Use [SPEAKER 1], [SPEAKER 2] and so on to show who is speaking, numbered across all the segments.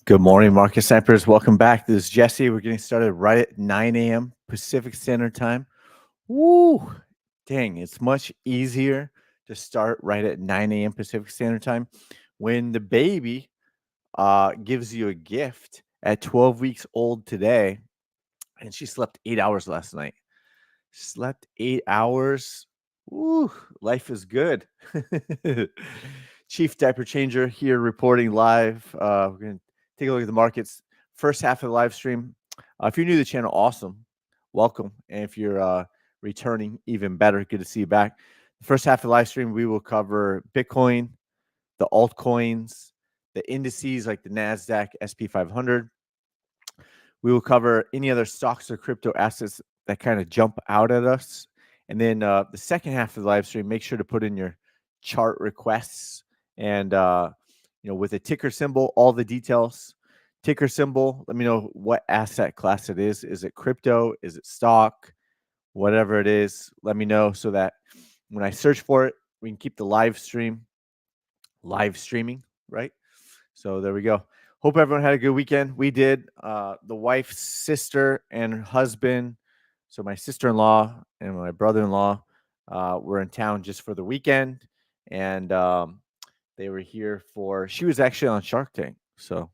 [SPEAKER 1] Good morning, market snipers. Welcome back. This is Jesse. We're getting started right at 9 a.m. Pacific Standard Time. Woo! Dang, it's much easier to start right at 9 a.m. Pacific Standard Time when the baby gives you a gift at 12 weeks old today, and she slept 8 hours last night. Slept 8 hours. Woo! Life is good. Chief Diaper Changer here reporting live. We're going to take a look at the markets. First half of the live stream. If you're new to the channel, awesome. Welcome. And if you're returning, even better. Good to see you back. The first half of the live stream, we will cover Bitcoin, the altcoins, the indices like the NASDAQ, SP 500. We will cover any other stocks or crypto assets that kind of jump out at us. And then the second half of the live stream, make sure to put in your chart requests and with a ticker symbol, all the details. Ticker symbol, let me know what asset class it is. Is it crypto? Is it stock? Whatever it is, let me know so that when I search for it, we can keep the live streaming, right? So there we go. Hope everyone had a good weekend. We did. The wife's sister and her husband, so my sister-in-law and my brother-in-law, were in town just for the weekend, and they were here for. She was actually on Shark Tank, so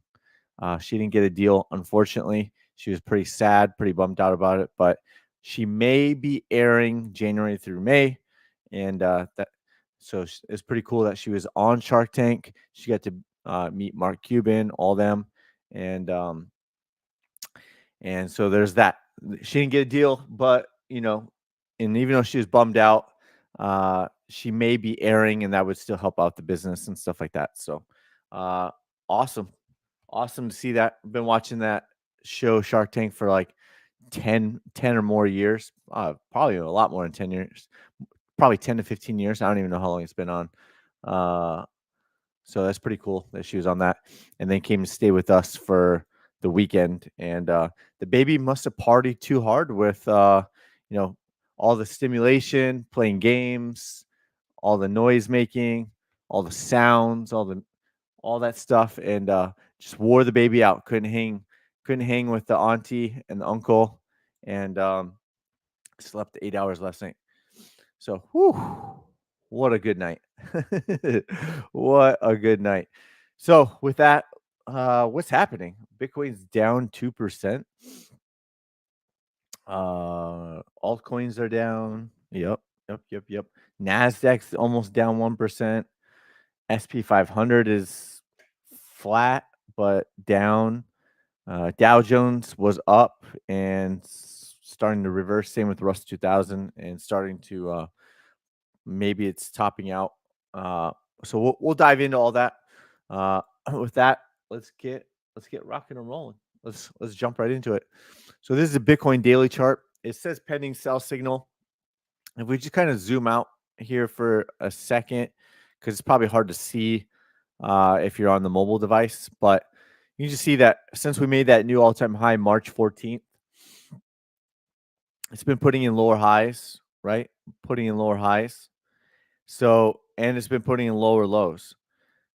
[SPEAKER 1] she didn't get a deal. Unfortunately, she was pretty sad, pretty bummed out about it. But she may be airing January through May, and so it's pretty cool that she was on Shark Tank. She got to meet Mark Cuban, all them, and so there's that. She didn't get a deal, but and even though she was bummed out, she may be airing, and that would still help out the business and stuff like that. So awesome to see that. I've been watching that show Shark Tank for like 10 or more years, probably a lot more than 10 years, probably 10 to 15 years. I don't even know how long it's been on. So that's pretty cool that she was on that and then came to stay with us for the weekend. And the baby must have partied too hard with, all the stimulation, playing games, all the noise making, all the sounds, all that stuff. And just wore the baby out. Couldn't hang with the auntie and the uncle. And slept 8 hours last night. So, what a good night. What a good night. So, with that, what's happening? Bitcoin's down 2%. Altcoins are down. Yep. NASDAQ's almost down 1%. SP 500 is flat, but down. Dow Jones was up and starting to reverse. Same with Russell 2000 and starting to maybe it's topping out. So we'll dive into all that. With that, let's get rocking and rolling. Let's jump right into it. So this is a Bitcoin daily chart. It says pending sell signal. If we just kind of zoom out here for a second, because it's probably hard to see if you're on the mobile device, but you can just see that since we made that new all-time high March 14th, it's been putting in lower highs, right? Putting in lower highs. So, and it's been putting in lower lows.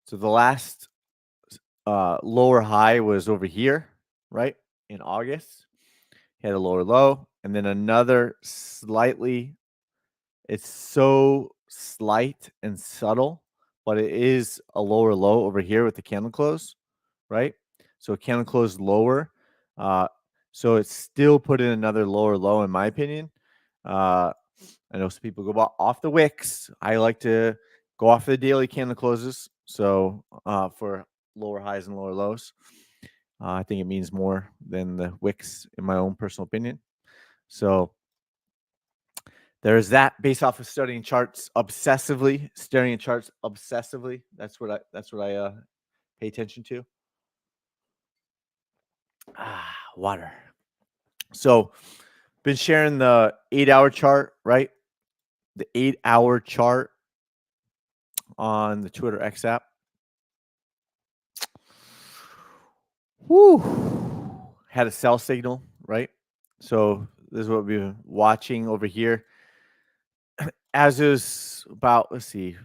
[SPEAKER 1] So the last lower high was over here, right? In August, had a lower low, and then another slightly. It's so slight and subtle, but it is a lower low over here with the candle close, right? So candle close lower. So it's still put in another lower low, in my opinion. I know some people go off the wicks. I like to go off the daily candle closes. So for lower highs and lower lows, I think it means more than the wicks, in my own personal opinion. So there's that. Based off of studying charts obsessively, staring at charts obsessively. That's what I pay attention to. Water. So, been sharing the 8-hour chart, right? The 8-hour chart on the Twitter X app. Had a sell signal, right? So this is what we've been watching over here. As is about, let's see,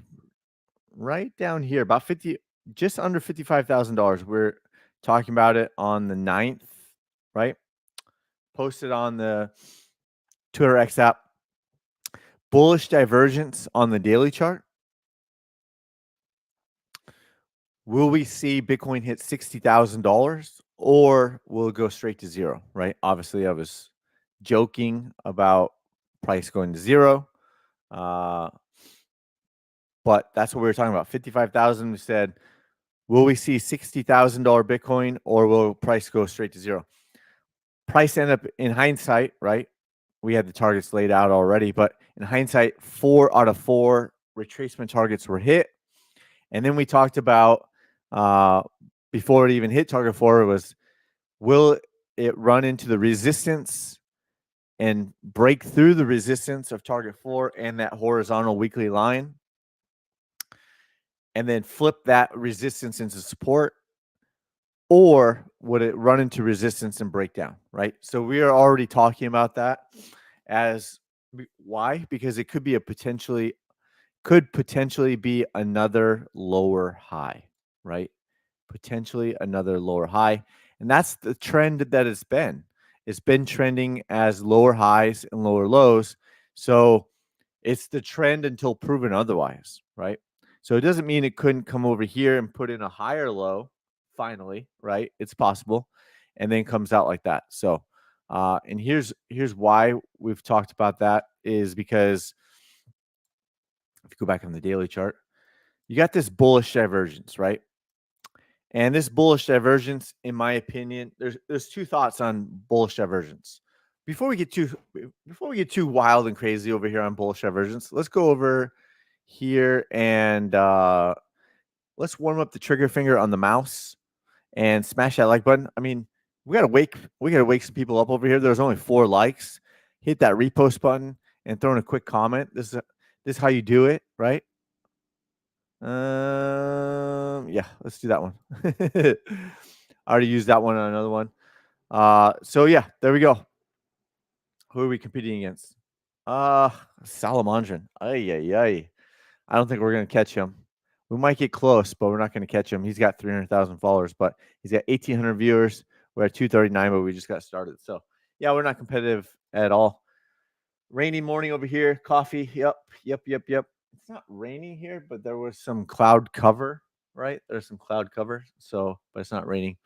[SPEAKER 1] right down here, about 50, just under $55,000. We're talking about it on the 9th, right? Posted on the Twitter X app. Bullish divergence on the daily chart. Will we see Bitcoin hit $60,000 or will it go straight to zero, right? Obviously, I was joking about price going to zero. But that's what we were talking about. 55,000, we said, will we see $60,000 Bitcoin or will price go straight to zero? Price ended up, in hindsight, right? We had the targets laid out already, but in hindsight, 4 out of 4 retracement targets were hit. And then we talked about, before it even hit target 4, was will it run into the resistance and break through the resistance of target 4 and that horizontal weekly line, and then flip that resistance into support, or would it run into resistance and break down, right? So we are already talking about that. As why? Because it could potentially be another lower high, right? Potentially another lower high. And that's the trend that it's been. It's been trending as lower highs and lower lows. So it's the trend until proven otherwise, right? So it doesn't mean it couldn't come over here and put in a higher low finally, right? It's possible. And then comes out like that. So and here's why we've talked about that, is because if you go back on the daily chart, you got this bullish divergence, right? And this bullish divergence, in my opinion, there's two thoughts on bullish divergence. Before we get too wild and crazy over here on bullish divergence, let's go over here and let's warm up the trigger finger on the mouse and smash that like button. I mean, we gotta wake some people up over here. There's only 4 likes. Hit that repost button and throw in a quick comment. This is how you do it, right? Yeah, let's do that one. I already used that one on another one. So yeah, there we go. Who are we competing against? Salamandran. Ay. I don't think we're gonna catch him. We might get close, but we're not gonna catch him. He's got 300,000 followers, but he's got 1,800 viewers. We're at 239, but we just got started. So yeah, we're not competitive at all. Rainy morning over here. Coffee. Yep. It's not raining here, but there was some cloud cover, right? There's some cloud cover. So, but it's not raining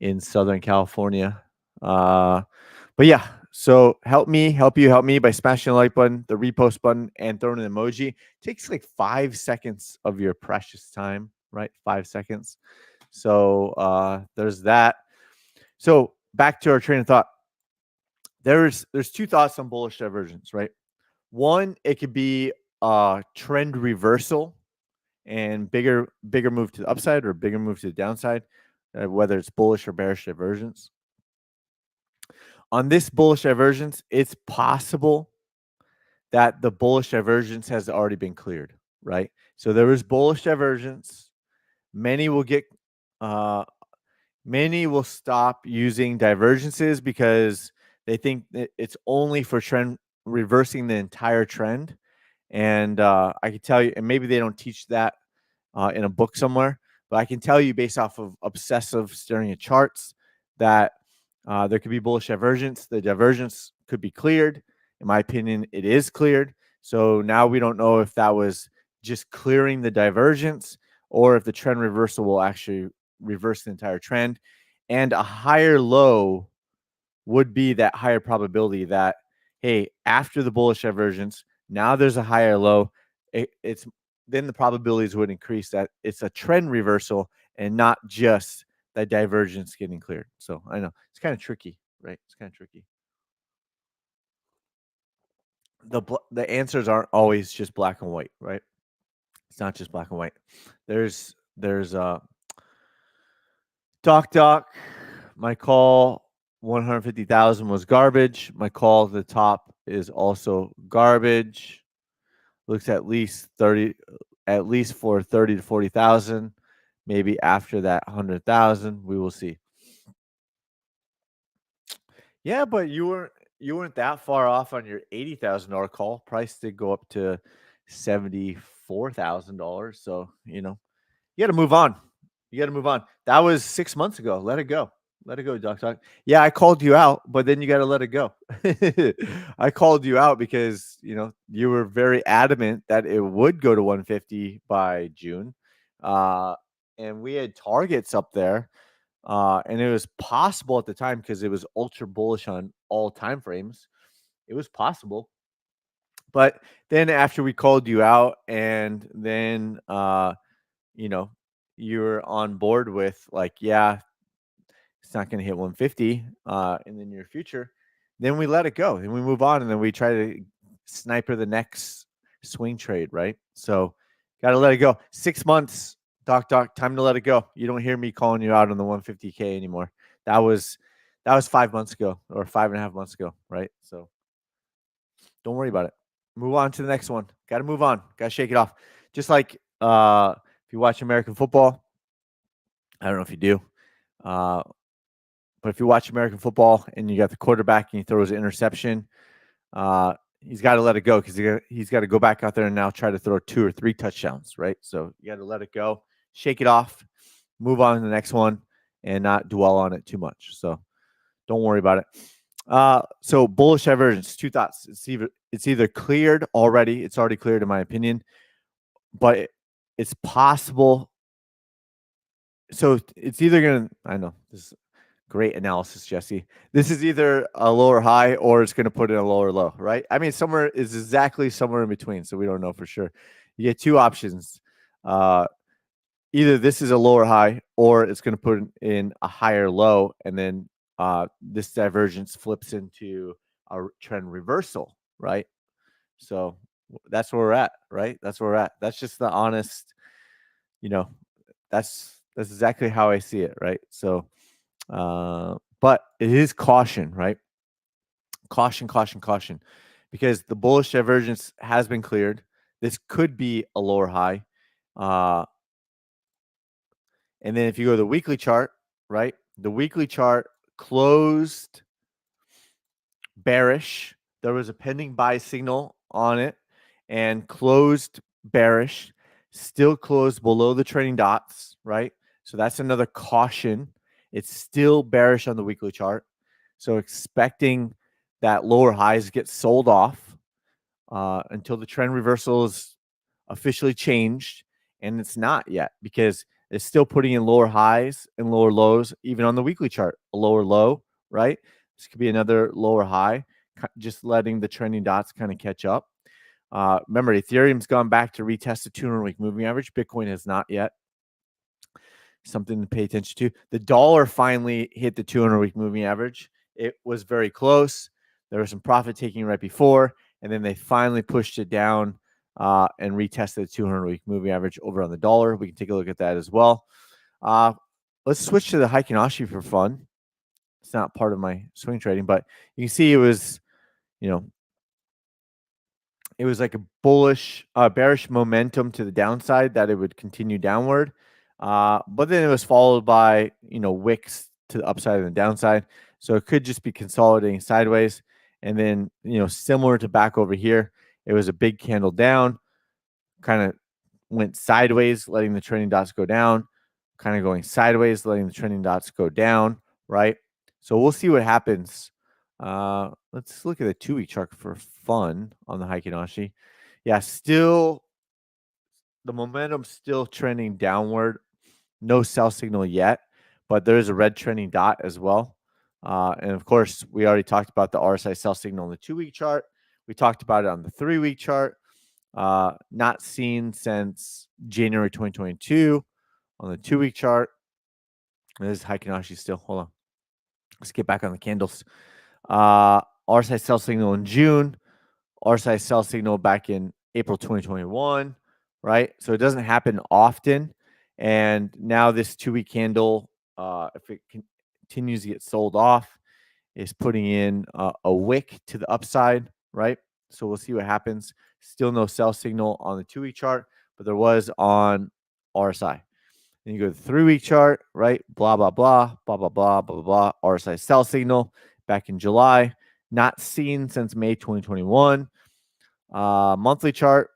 [SPEAKER 1] in Southern California. But yeah, so help me by smashing the like button, the repost button, and throwing an emoji. It takes like 5 seconds of your precious time, right? 5 seconds. So there's that. So back to our train of thought. There's 2 thoughts on bullish divergence, right? One, it could be a trend reversal and bigger move to the upside or bigger move to the downside, whether it's bullish or bearish divergence. On this bullish divergence, it's possible that the bullish divergence has already been cleared, right? So there is bullish divergence. Many will stop using divergences because they think that it's only for trend reversing the entire trend. And I can tell you, and maybe they don't teach that in a book somewhere, but I can tell you based off of obsessive staring at charts that there could be bullish divergence. The divergence could be cleared. In my opinion, it is cleared. So now we don't know if that was just clearing the divergence or if the trend reversal will actually reverse the entire trend. And a higher low would be that higher probability that, hey, after the bullish divergence, now there's a higher low. It's then the probabilities would increase that it's a trend reversal and not just that divergence getting cleared. So I know it's kind of tricky, right? It's kind of tricky. The answers aren't always just black and white, right? It's not just black and white. There's Doc. My call 150,000 was garbage. My call at the top is also garbage. Looks at least for 30 to 40,000. Maybe after that 100,000, we will see. Yeah, but you weren't that far off on your $80,000 call. Price did go up to $74,000. So you got to move on. That was 6 months ago. Let it go. Let it go, Doc. Yeah, I called you out, but then you got to let it go. I called you out because, you were very adamant that it would go to 150 by June. And we had targets up there. And it was possible at the time because it was ultra bullish on all time frames. It was possible. But then after we called you out and then you know, you're on board with like, yeah, it's not going to hit 150 in the near future, then we let it go and we move on and then we try to sniper the next swing trade, right? So got to let it go. 6 months, Doc, time to let it go. You don't hear me calling you out on the 150K anymore. That was 5 months ago or 5.5 months ago, right? So don't worry about it. Move on to the next one. Got to move on. Got to shake it off. Just like if you watch American football, I don't know if you do, but if you watch American football and you got the quarterback and he throws an interception, he's got to let it go because he's got to go back out there and now try to throw 2 or 3 touchdowns, right? So you got to let it go, shake it off, move on to the next one, and not dwell on it too much. So don't worry about it. So bullish divergence, 2 thoughts. It's either cleared already. It's already cleared in my opinion, but it's possible. So it's either going to, I know this is great analysis, Jesse. This is either a lower high or it's going to put in a lower low, right? I mean, somewhere is exactly somewhere in between. So we don't know for sure. You get 2 options. Either this is a lower high or it's going to put in a higher low. And then this divergence flips into a trend reversal, right? So that's where we're at, right? That's where we're at. That's just the honest, that's exactly how I see it, right? So, but it is caution, right? Caution, because the bullish divergence has been cleared. This could be a lower high. And then if you go to the weekly chart, right? The weekly chart closed bearish. There was a pending buy signal on it and closed bearish, still closed below the trading dots, right? So that's another caution. It's still bearish on the weekly chart. So expecting that lower highs get sold off until the trend reversal is officially changed. And it's not yet because it's still putting in lower highs and lower lows, even on the weekly chart. A lower low, right? This could be another lower high, just letting the trending dots kind of catch up. Remember, Ethereum's gone back to retest the 200-week moving average. Bitcoin has not yet. Something to pay attention to. The dollar finally hit the 200-week moving average. It was very close. There was some profit taking right before, and then they finally pushed it down and retested the 200-week moving average over on the dollar. We can take a look at that as well. Let's switch to the Heikin-Ashi for fun. It's not part of my swing trading, but you can see it was, it was like a bearish momentum to the downside that it would continue downward. But then it was followed by, wicks to the upside and the downside. So it could just be consolidating sideways. And then, similar to back over here, it was a big candle down, kind of went sideways, letting the trending dots go down, kind of going sideways, letting the trending dots go down, right? So we'll see what happens. Let's look at the 2-week chart for fun on the Heikin-Ashi. Yeah, still the momentum still trending downward. No sell signal yet, but there's a red trending dot as well. And of course, we already talked about the RSI sell signal on the 2-week chart. We talked about it on the 3-week chart. Not seen since January 2022 on the 2-week chart. This is Heikin-Ashi still. Hold on. Let's get back on the candles. RSI sell signal in June. RSI sell signal back in April 2021, right? So it doesn't happen often. And now this 2-week candle, if it continues to get sold off, is putting in a wick to the upside, right? So we'll see what happens. Still no sell signal on the 2-week chart, but there was on RSI. Then you go to the 3-week chart, right? Blah, blah, blah, blah, blah, blah, blah, blah. RSI sell signal back in July. Not seen since May 2021. Monthly chart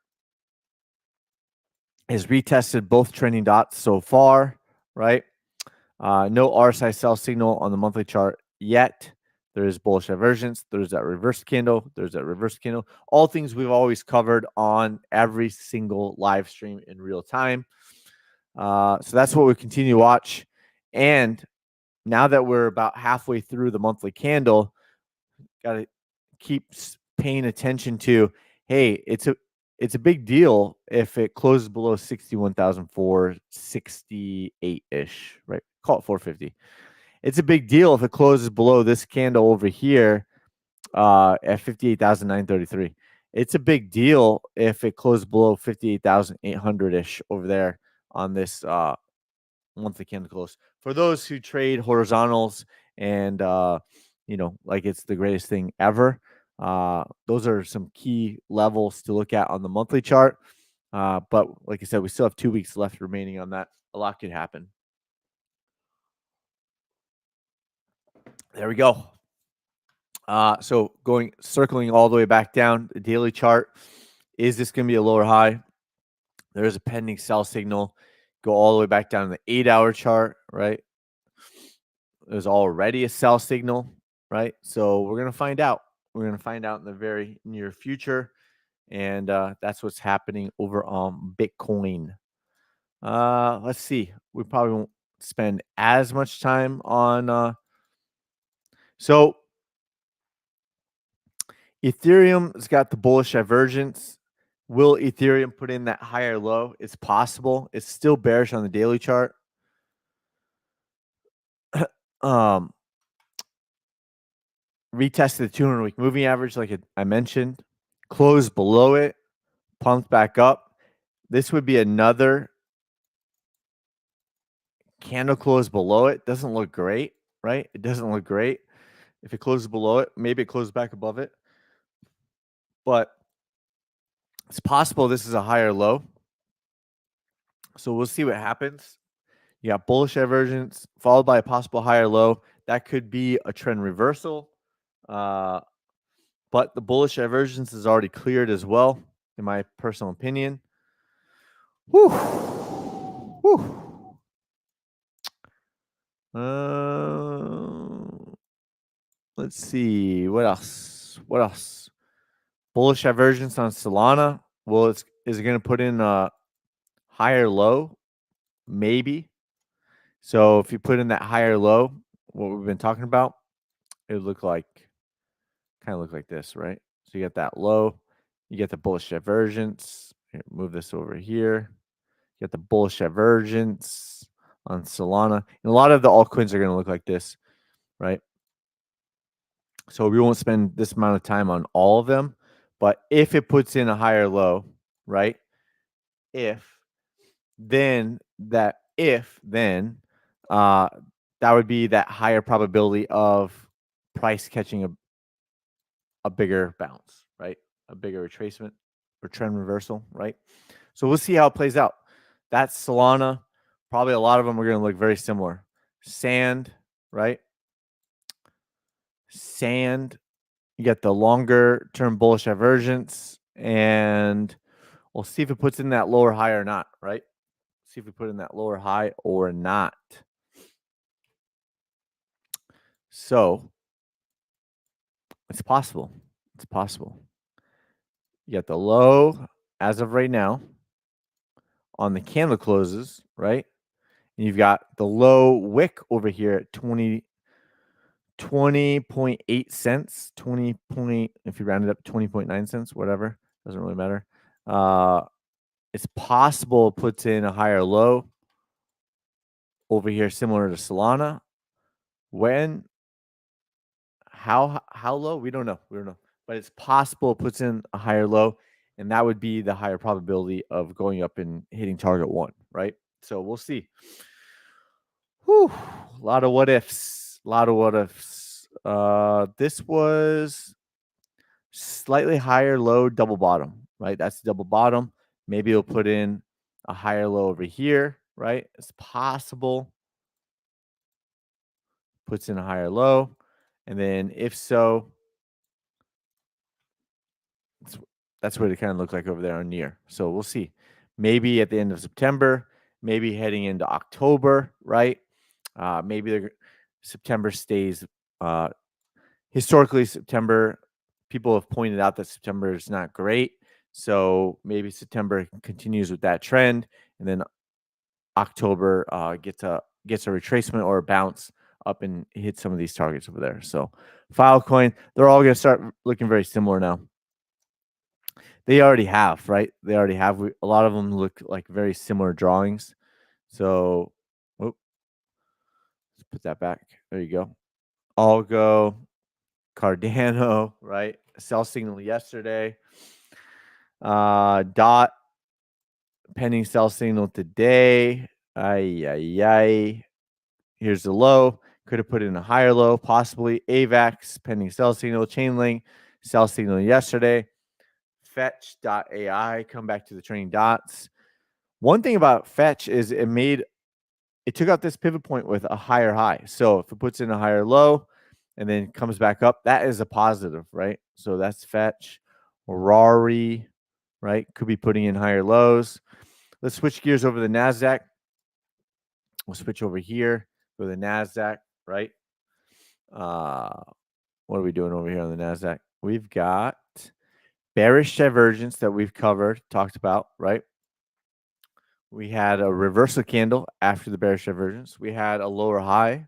[SPEAKER 1] has retested both trending dots so far, right? No RSI sell signal on the monthly chart yet. There is bullish divergence. There's that reverse candle. There's that reverse candle. All things we've always covered on every single live stream in real time. So that's what we continue to watch. And now that we're about halfway through the monthly candle, got to keep paying attention to, hey, it's a big deal if it closes below 61,468 ish, right? Call it 450. It's a big deal if it closes below this candle over here at 58,933. It's a big deal if it closes below 58,800 ish over there on this monthly candle close. For those who trade horizontals and like it's the greatest thing ever, those are some key levels to look at on the monthly chart. But like I said, we still have 2 weeks left remaining on that. A lot could happen. There we go. So circling all the way back down the daily chart. Is this going to be a lower high? There is a pending sell signal. Go all the way back down to the 8-hour chart, right? There's already a sell signal, right? So we're going to find out. We're going to find out in the very near future. And that's what's happening over on Bitcoin. Let's see. We probably won't spend as much time on. So Ethereum's got the bullish divergence. Will Ethereum put in that higher low? It's possible. It's still bearish on the daily chart. Retested the 200-week moving average, like I mentioned. Closed below it. Pumped back up. This would be another candle close below it. Doesn't look great, right? It doesn't look great. If it closes below it, maybe it closes back above it. But it's possible this is a higher low. So we'll see what happens. You got bullish divergence followed by a possible higher low. That could be a trend reversal. But the bullish divergence is already cleared as well, in my personal opinion. Whew. Whew. Let's see. What else? What else? Bullish divergence on Solana. Well, is it going to put in a higher low? Maybe. So if you put in that higher low, what we've been talking about, it would look like, kind of look like this, right? So you get that low, you get the bullish divergence. Here, move this over here. You get the bullish divergence on Solana. And a lot of the altcoins are going to look like this, right? So we won't spend this amount of time on all of them. But if it puts in a higher low, right? Then that would be that higher probability of price catching a bigger bounce, right? A bigger retracement or trend reversal, right? So we'll see how it plays out. That's Solana. Probably a lot of them are going to look very similar. Sand, right? Sand. You get the longer term bullish divergence, and we'll see if it puts in that lower high or not, right? See if we put in that lower high or not. So it's possible. It's possible. You got the low as of right now on the candle closes, right? And you've got the low wick over here at 20.8 cents, 20 point, if you round it up, 20.9 cents, whatever. Doesn't really matter. It's possible it puts in a higher low over here, similar to Solana. When? How low? We don't know. But it's possible it puts in a higher low, and that would be the higher probability of going up and hitting target 1, right? So we'll see. Whew, a lot of what ifs. This was slightly higher low, double bottom, right? That's the double bottom. Maybe it'll put in a higher low over here, right? It's possible. Puts in a higher low. And then if so, that's what it kind of looked like over there on near. So we'll see. Maybe at the end of September, maybe heading into October, right? Maybe September stays. Historically, September, people have pointed out that September is not great. So maybe September continues with that trend, and then October gets a retracement or a bounce up and hit some of these targets over there. So Filecoin, they're all going to start looking very similar now. They already have, right? They already have. A lot of them look like very similar drawings. So, let's put that back. There you go. Algo, Cardano, right? Sell signal yesterday. Dot, pending sell signal today. Here's the low. Could have put in a higher low, possibly. AVAX, pending sell signal. Chainlink, sell signal yesterday. Fetch.ai, come back to the training dots. One thing about Fetch is it took out this pivot point with a higher high. So if it puts in a higher low and then comes back up, that is a positive, right? So that's Fetch. Rari, right? Could be putting in higher lows. Let's switch gears over the NASDAQ. We'll switch over here, go to the NASDAQ, right? What are we doing over here on the NASDAQ? We've got bearish divergence that we've covered, talked about, right? We had a reversal candle after the bearish divergence. We had a lower high.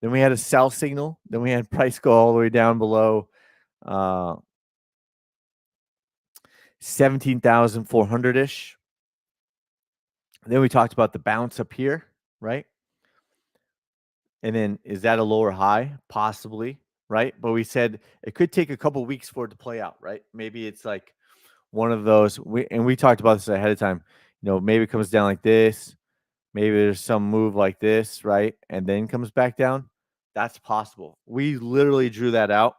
[SPEAKER 1] Then we had a sell signal. Then we had price go all the way down below 17,400-ish. Then we talked about the bounce up here, right? And then is that a lower high? Possibly, right? But we said it could take a couple weeks for it to play out, right? Maybe it's like one of those. We talked about this ahead of time. Maybe it comes down like this. Maybe there's some move like this, right? And then comes back down. That's possible. We literally drew that out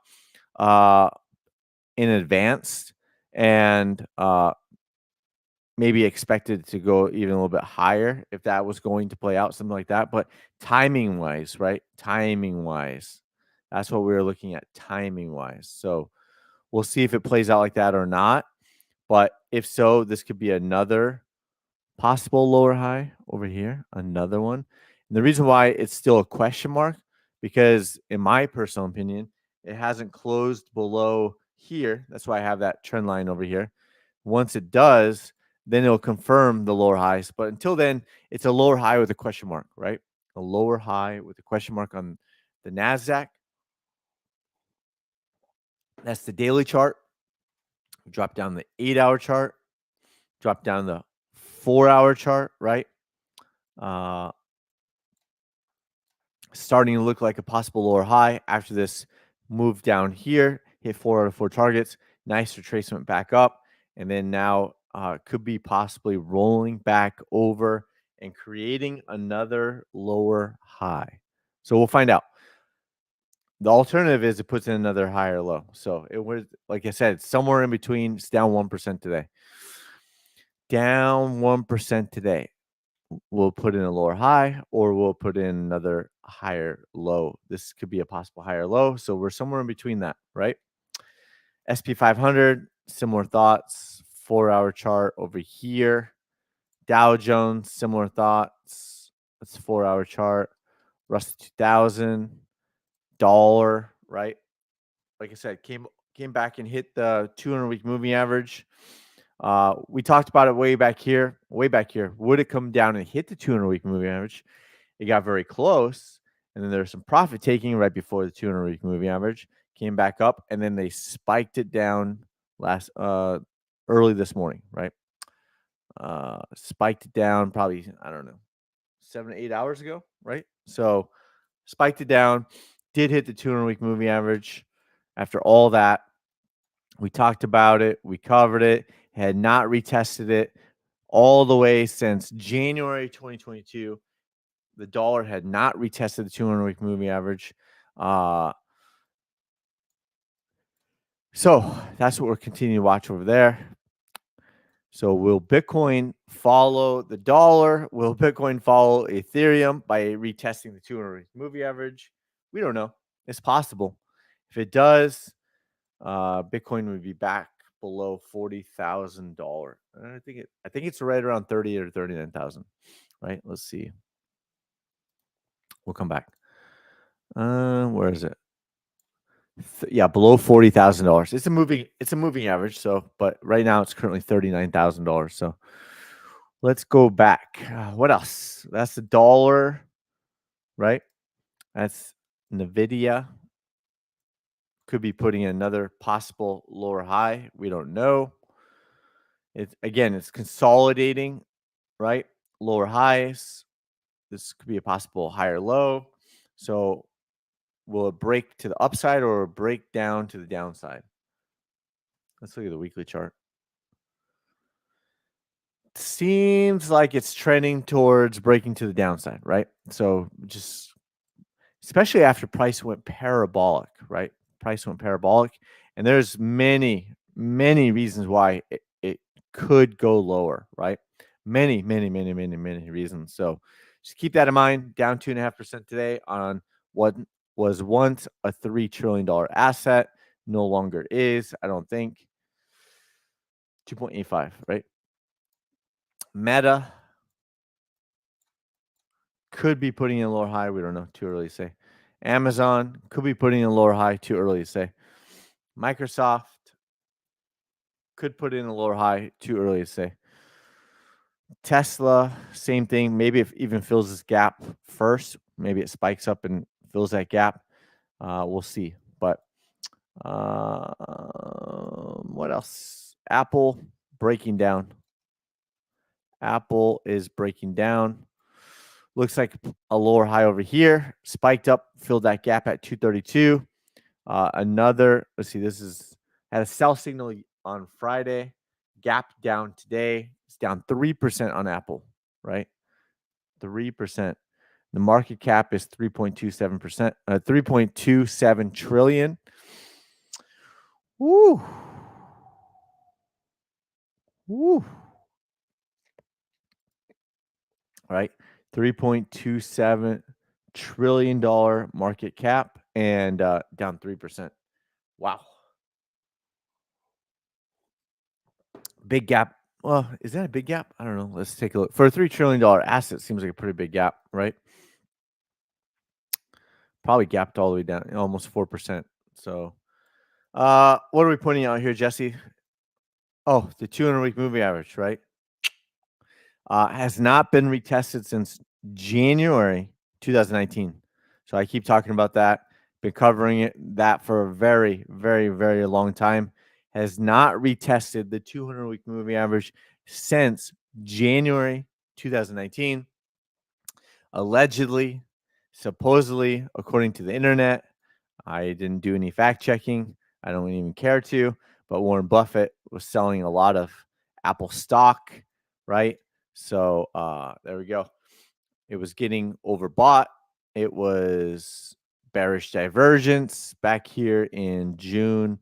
[SPEAKER 1] in advance and maybe expected to go even a little bit higher if that was going to play out, something like that. But timing wise, right? Timing wise, that's what we were looking at, timing wise. So we'll see if it plays out like that or not. But if so, this could be another possible lower high over here, another one. And the reason why it's still a question mark, because in my personal opinion, it hasn't closed below here. That's why I have that trend line over here. Once it does, then it'll confirm the lower highs. But until then, it's a lower high with a question mark, right? A lower high with a question mark on the NASDAQ. That's the daily chart. Drop down the 8-hour chart. Drop down the 4-hour chart, right? Starting to look like a possible lower high after this move down here, hit 4 out of 4 targets, nice retracement back up, and then now could be possibly rolling back over and creating another lower high. So we'll find out. The alternative is it puts in another higher low. So it was, like I said, somewhere in between. It's down 1% today. Down 1% today. We'll put in a lower high or we'll put in another higher low. This could be a possible higher low. So we're somewhere in between that, right? SP 500, similar thoughts. 4-hour chart over here. Dow Jones, similar thoughts. That's a 4-hour chart. Russell 2000, dollar, right? Like I said, came back and hit the 200-week moving average. We talked about it way back here. Would it come down and hit the 200-week moving average? It got very close, and then there's some profit taking right before the 200-week moving average came back up, and then they spiked it down early this morning, right? Spiked it down probably, I don't know, 7 to 8 hours ago, right? So spiked it down, did hit the 200-week moving average. After all that, we talked about it, we covered it, had not retested it all the way since January 2022. The dollar had not retested the 200-week moving average. So that's what we're continuing to watch over there. So will Bitcoin follow the dollar? Will Bitcoin follow Ethereum by retesting the 200-week moving average? We don't know. It's possible. If it does, Bitcoin would be back below $40,000. I think it's right around 30 or 39,000. Right? Let's see. We'll come back. Where is it? Yeah, below $40,000. It's a moving average. So, but right now it's currently $39,000. So let's go back. What else? That's the dollar, right? That's Nvidia. Could be putting another possible lower high. We don't know. It's consolidating, right? Lower highs. This could be a possible higher low. So will it break to the upside or break down to the downside? Let's look at the weekly chart. Seems like it's trending towards breaking to the downside, right? So just especially after price went parabolic, right? Price went parabolic, and there's many, many reasons why it could go lower, right? Many, many, many, many, many reasons. So just keep that in mind. Down 2.5% today on what was once a $3 trillion asset, no longer is, I don't think. 2.85, right? Meta could be putting in a lower high. We don't know. Too early to say. Amazon could be putting in a lower high. Too early to say. Microsoft could put in a lower high. Too early to say. Tesla, same thing. Maybe if even fills this gap first, maybe it spikes up and fills that gap. We'll see. But what else? Apple breaking down. Apple is breaking down. Looks like a lower high over here. Spiked up, filled that gap at 232. Let's see, this is had a sell signal on Friday, gap down today. It's down 3% on Apple, right? 3%. The market cap is 3.27%, 3.27 trillion. Woo. Woo. Right? $3.27 trillion market cap and down 3%. Wow. Big gap. Well, is that a big gap? I don't know. Let's take a look. For a $3 trillion asset, seems like a pretty big gap, right? Probably gapped all the way down, almost 4%. So, what are we pointing out here, Jesse? Oh, the 200-week moving average, right? Has not been retested since January 2019. So I keep talking about that. Been covering that for a very, very, very long time. Has not retested the 200-week moving average since January 2019. Allegedly, supposedly, according to the internet, I didn't do any fact checking. I don't even care to. But Warren Buffett was selling a lot of Apple stock, right? So there we go. It was getting overbought. It was bearish divergence back here in June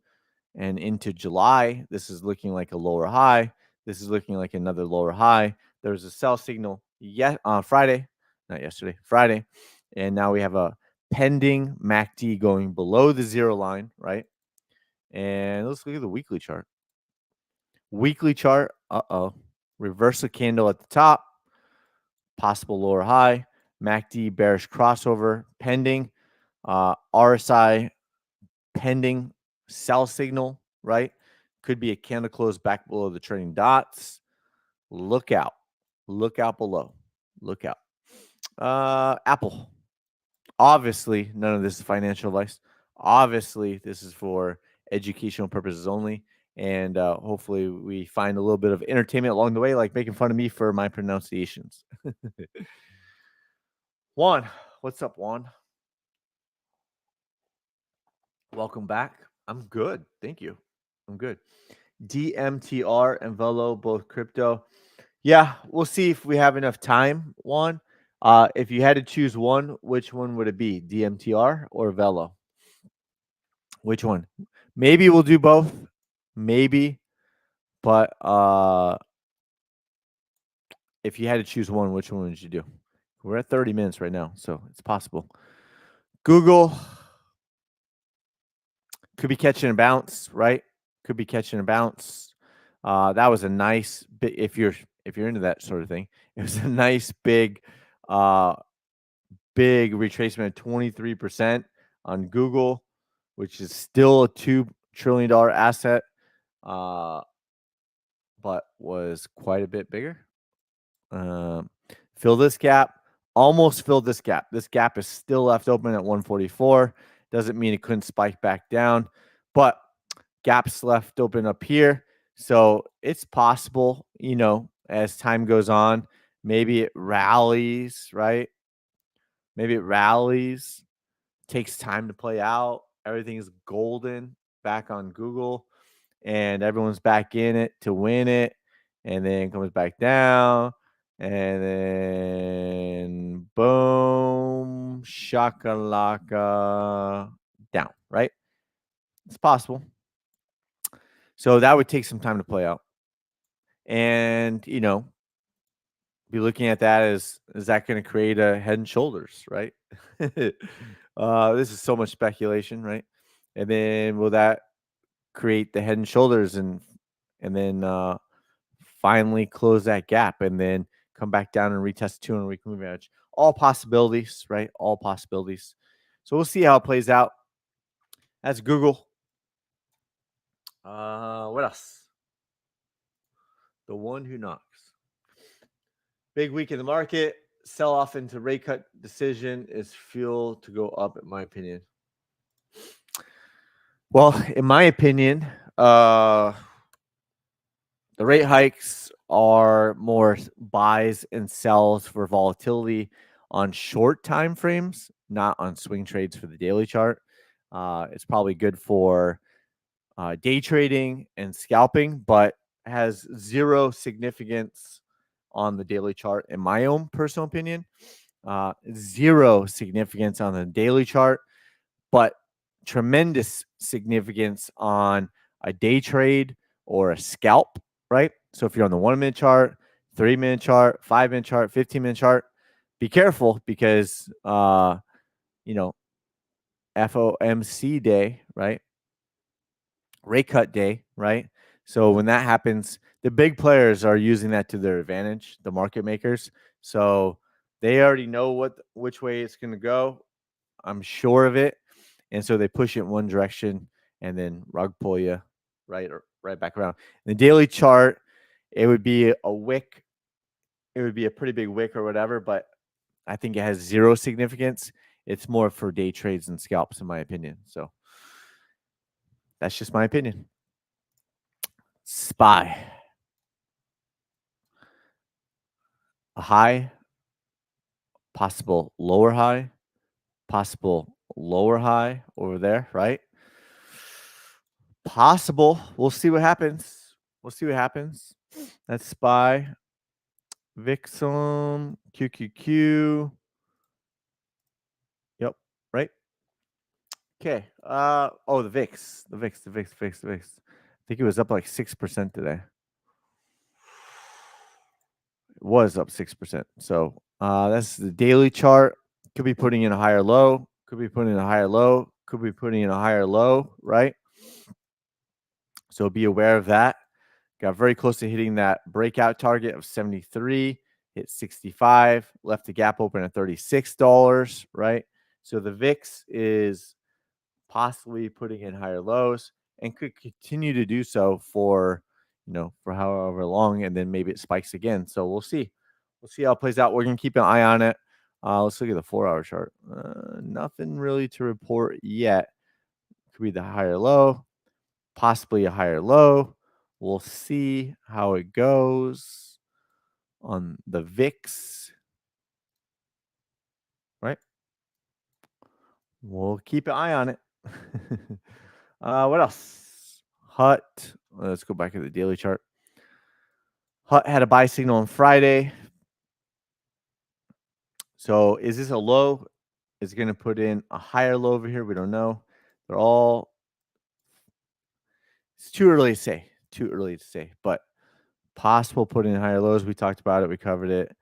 [SPEAKER 1] and into July. This is looking like a lower high. This is looking like another lower high. There was a sell signal on Friday, not yesterday, Friday. And now we have a pending MACD going below the zero line, right? And let's look at the weekly chart. Weekly chart, reversal candle at the top, possible lower high, MACD bearish crossover pending, RSI pending sell signal, right? Could be a candle close back below the trading dots. Look out. Look out below. Look out. Apple. Obviously, none of this is financial advice. Obviously, this is for educational purposes only. And hopefully, we find a little bit of entertainment along the way, like making fun of me for my pronunciations. Juan, what's up, Juan? Welcome back. I'm good. Thank you. I'm good. DMTR and Velo, both crypto. Yeah, we'll see if we have enough time, Juan. If you had to choose one, which one would it be? DMTR or Velo? Which one? Maybe we'll do both. Maybe. But if you had to choose one, which one would you do? We're at 30 minutes right now, so it's possible. Google could be catching a bounce, right? Could be catching a bounce. That was a nice bit. If you're into that sort of thing, it was a nice big big retracement of 23% on Google, which is still a $2 trillion asset, but was quite a bit bigger. Fill this gap. Almost filled this gap. This gap is still left open at 144. Doesn't mean it couldn't spike back down, but gaps left open up here. So it's possible, as time goes on, maybe it rallies, right? Maybe it rallies, takes time to play out. Everything is golden back on Google, and everyone's back in it to win it, and then comes back down, and then boom, shakalaka, down, right? It's possible. So that would take some time to play out. And, be looking at that as, is that going to create a head and shoulders, right? This is so much speculation, right? And then will that create the head and shoulders and then finally close that gap and then come back down and retest 200-week moving average? All possibilities, right? All possibilities. So we'll see how it plays out. That's Google. What else? The one who knocks. Big week in the market. Sell off into rate cut decision is fuel to go up, in my opinion. Well, in my opinion, the rate hikes are more buys and sells for volatility on short time frames, not on swing trades for the daily chart. It's probably good for day trading and scalping, but has zero significance on the daily chart, in my own personal opinion. Zero significance on the daily chart, but tremendous significance on a day trade or a scalp, right? So if you're on the 1 minute chart, 3 minute chart, 5 minute chart, 15 minute chart, be careful because, FOMC day, right? Rate cut day, right? So when that happens, the big players are using that to their advantage, the market makers. So they already know which way it's going to go. I'm sure of it. And so they push it in one direction and then rug pull you right back around. In the daily chart, it would be a wick. It would be a pretty big wick or whatever, but I think it has zero significance. It's more for day trades and scalps, in my opinion. So that's just my opinion. SPY. A high, possible lower high, possible lower high over there, right? Possible. We'll see what happens. That's SPY. VIXM, QQQ. Yep, right? Okay. The VIX. The VIX. I think it was up like 6% today. It was up 6%. So that's the daily chart. Could be putting in a higher low. Could be putting in a higher low. Could be putting in a higher low, right? So be aware of that. Got very close to hitting that breakout target of 73. Hit 65. Left the gap open at $36, right? So the VIX is possibly putting in higher lows and could continue to do so for however long, and then maybe it spikes again. So we'll see. We'll see how it plays out. We're going to keep an eye on it. Let's look at the 4-hour chart. Nothing really to report yet. Could be the higher low, possibly a higher low. We'll see how it goes on the VIX, right? We'll keep an eye on it. What else? HUT. Let's go back to the daily chart. HUT had a buy signal on Friday. So is this a low? Is it going to put in a higher low over here? We don't know. It's too early to say. But possible putting in higher lows. We talked about it. We covered it.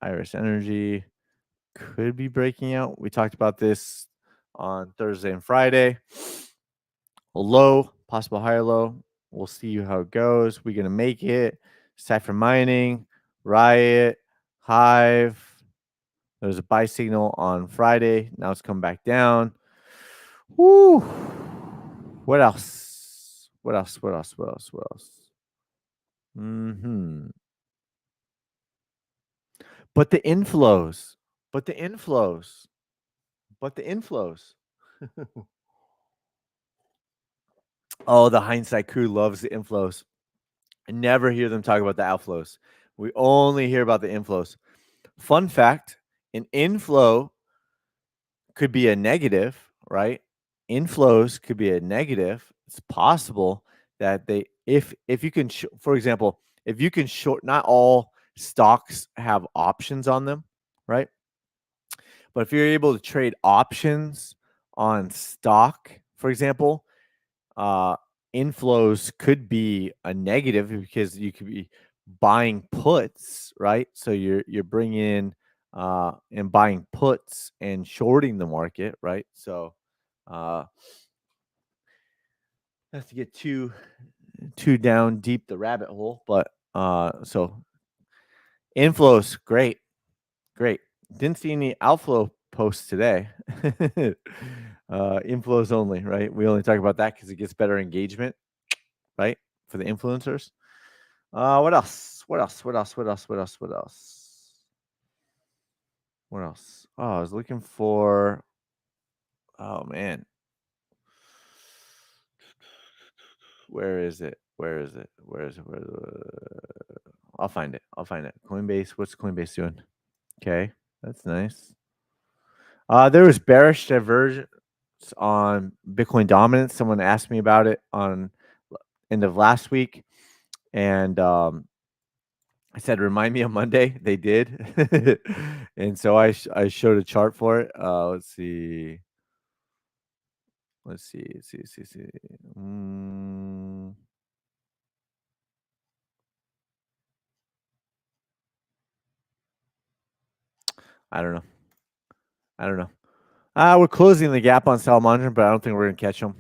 [SPEAKER 1] Iris Energy could be breaking out. We talked about this on Thursday and Friday. A low, possible higher low. We'll see how it goes. We're going to make it. Cypher Mining, Riot, Hive. There was a buy signal on Friday. Now it's come back down. Woo. What else? What else? What else? What else? What else? Hmm. But the inflows. But the inflows. But the inflows. Oh, the hindsight crew loves the inflows. I never hear them talk about the outflows. We only hear about the inflows. Fun fact, an inflow could be a negative, right? Inflows could be a negative. It's possible that they if you can for example, if you can short, not all stocks have options on them, right? But if you're able to trade options on stock, for example, uh, inflows could be a negative because you could be buying puts, right? So you're bringing in and buying puts and shorting the market, right? So not to get too down deep the rabbit hole, but so inflows, great, great. Didn't see any outflow posts today. Inflows only, right? We only talk about that because it gets better engagement, right? For the influencers. What else? What else? What else? What else? What else? What else? What else? Oh, I was looking for. Oh man, where is it? Where is it? Where is it? Where is it? I'll find it. I'll find it. Coinbase. What's Coinbase doing? Okay, that's nice. There was bearish divergence on Bitcoin dominance. Someone asked me about it on end of last week, and I said, "Remind me on Monday." They did, and so I showed a chart for it. Let's see. Let's see. Let's see. Let's see. Let's see. Mm, I don't know. I don't know. We're closing the gap on Salamander, but I don't think we're gonna catch them.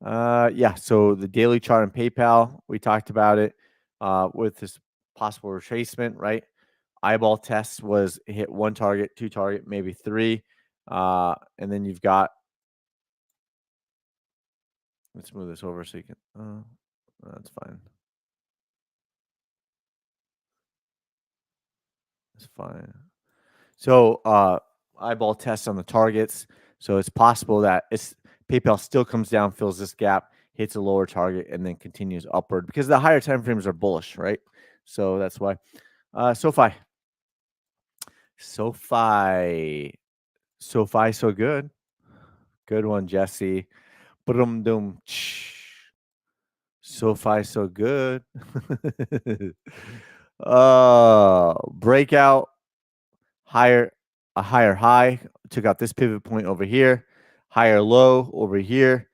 [SPEAKER 1] Yeah. So the daily chart on PayPal, we talked about it with this possible retracement, right? Eyeball test was hit one target, two target, maybe three, and then you've got. Let's move this over so you can. That's fine. That's fine. So eyeball test on the targets. So it's possible that PayPal still comes down, fills this gap, hits a lower target, and then continues upward because the higher time frames are bullish, right? So that's why. SoFi. SoFi. SoFi, so good. Good one, Jesse. Boom, doom. SoFi, so good. Breakout higher, a higher high, took out this pivot point over here, higher low over here,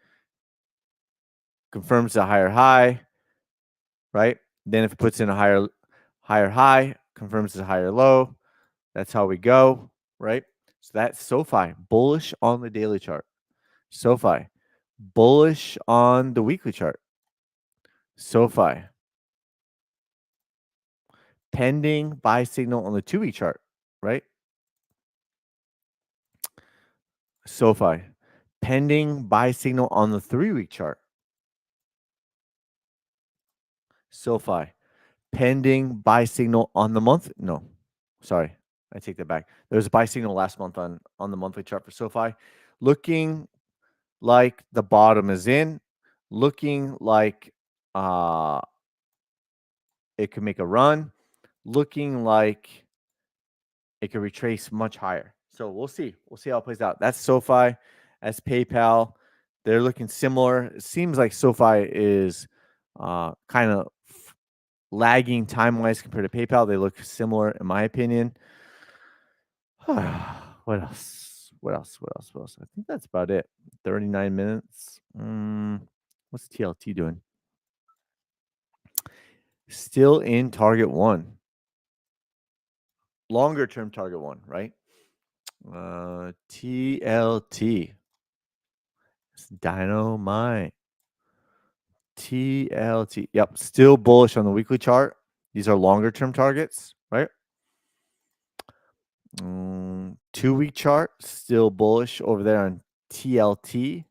[SPEAKER 1] confirms a higher high, right? Then if it puts in a higher high, confirms a higher low. That's how we go, right? So that's SoFi, bullish on the daily chart. SoFi, bullish on the weekly chart. SoFi, pending buy signal on the 2-week chart, right? SoFi, pending buy signal on the 3-week chart. SoFi, pending buy signal on the month. No, sorry, I take that back. There was a buy signal last month on the monthly chart for SoFi, looking like the bottom is in, looking like it could make a run, looking like it could retrace much higher. So we'll see. We'll see how it plays out. That's SoFi. That's PayPal. They're looking similar. It seems like SoFi is kind of lagging time-wise compared to PayPal. They look similar, in my opinion. What else? What else? What else? What else? I think that's about it. 39 minutes. What's TLT doing? Still in target one. Longer term target one, right? TLT. It's dynamite. TLT. Yep. Still bullish on the weekly chart. These are longer term targets, right? 2-week chart, still bullish over there on TLT.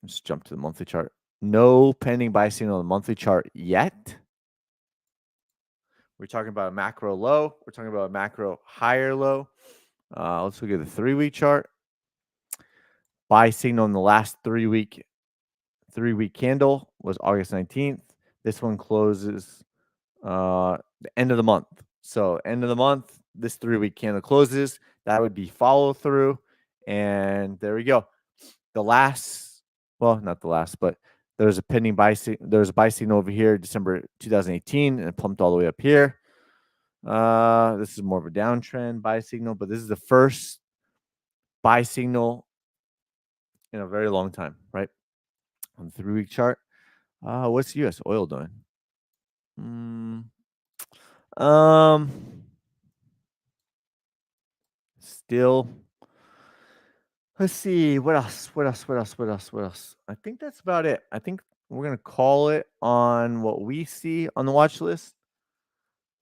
[SPEAKER 1] Let's jump to the monthly chart. No pending buy signal on the monthly chart yet. We're talking about a macro low. We're talking about a macro higher low. Let's look at the 3-week chart. Buy signal in the last 3-week candle was August 19th. This one closes the end of the month. So end of the month, this 3-week candle closes. That would be follow through. And there we go. The last, well, not the last, but there's a pending buy signal. There's a buy signal over here, December 2018, and it pumped all the way up here. This is more of a downtrend buy signal, but this is the first buy signal in a very long time, right? On the 3-week chart. What's US oil doing? Still, let's see what else. I think that's about it. I think we're gonna call it on what we see on the watch list.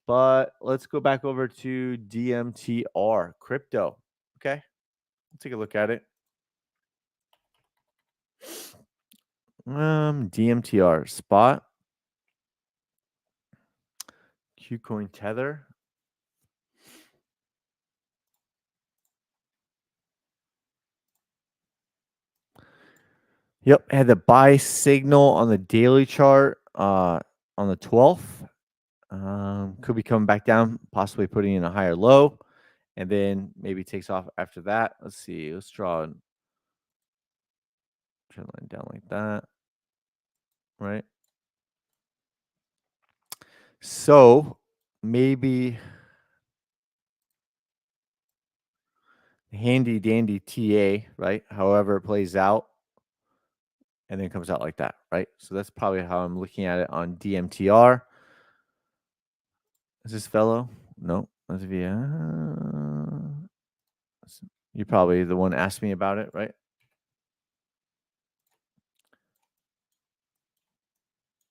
[SPEAKER 1] But let's go back over to DMTR crypto. Okay, let's take a look at it. DMTR spot, Qcoin Tether. Yep, had the buy signal on the daily chart on the 12th. Could be coming back down, possibly putting in a higher low, and then maybe takes off after that. Let's see. Let's draw a trend line down like that, right? So maybe handy dandy TA, right? However it plays out, and then comes out like that, right? So that's probably how I'm looking at it on DMTR. Is this fellow? No, that's via. You're probably the one asked me about it, right?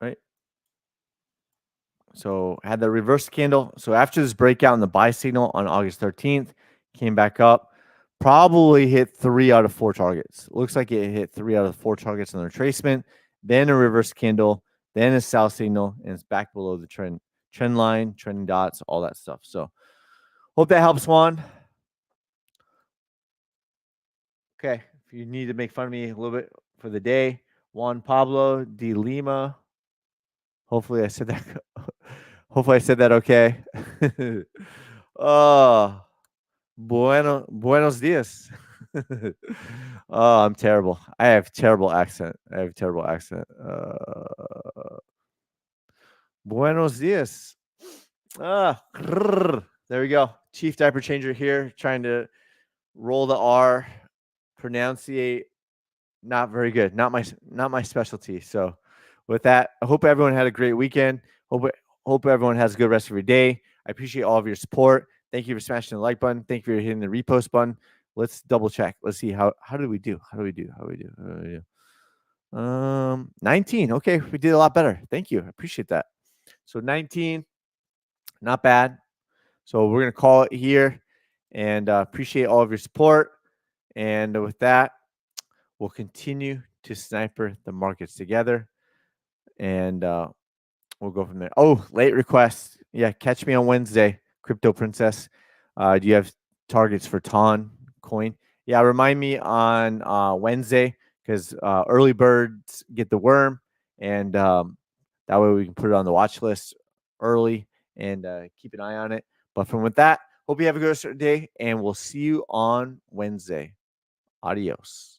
[SPEAKER 1] Right. So had the reverse candle. So after this breakout in the buy signal on August 13th, came back up, probably hit 3 out of 4 targets. Looks like it hit 3 out of 4 targets on the retracement, then a reverse candle, then a sell signal, and it's back below the trend line, trending dots, all that stuff. So hope that helps, Juan. Okay, if you need to make fun of me a little bit for the day, Juan Pablo de Lima. Hopefully I said that. Hopefully I said that okay. Oh, buenos dias. Oh, I'm terrible. I have terrible accent. Buenos dias. There we go. Chief diaper changer here, trying to roll the R, pronunciate. Not very good. Not my specialty. So with that, I hope everyone had a great weekend. Hope everyone has a good rest of your day. I appreciate all of your support. Thank you for smashing the like button. Thank you for hitting the repost button. Let's double check. Let's see how did we do? 19. Okay, we did a lot better. Thank you. I appreciate that. So 19, not bad. So we're gonna call it here, and appreciate all of your support. And with that, we'll continue to sniper the markets together, and we'll go from there. Oh, late request. Yeah, catch me on Wednesday, Crypto Princess. Do you have targets for Ton coin? Yeah, remind me on Wednesday, because early birds get the worm, and that way we can put it on the watch list early and keep an eye on it. But from with that, hope you have a good rest of the day, and we'll see you on Wednesday. Adios.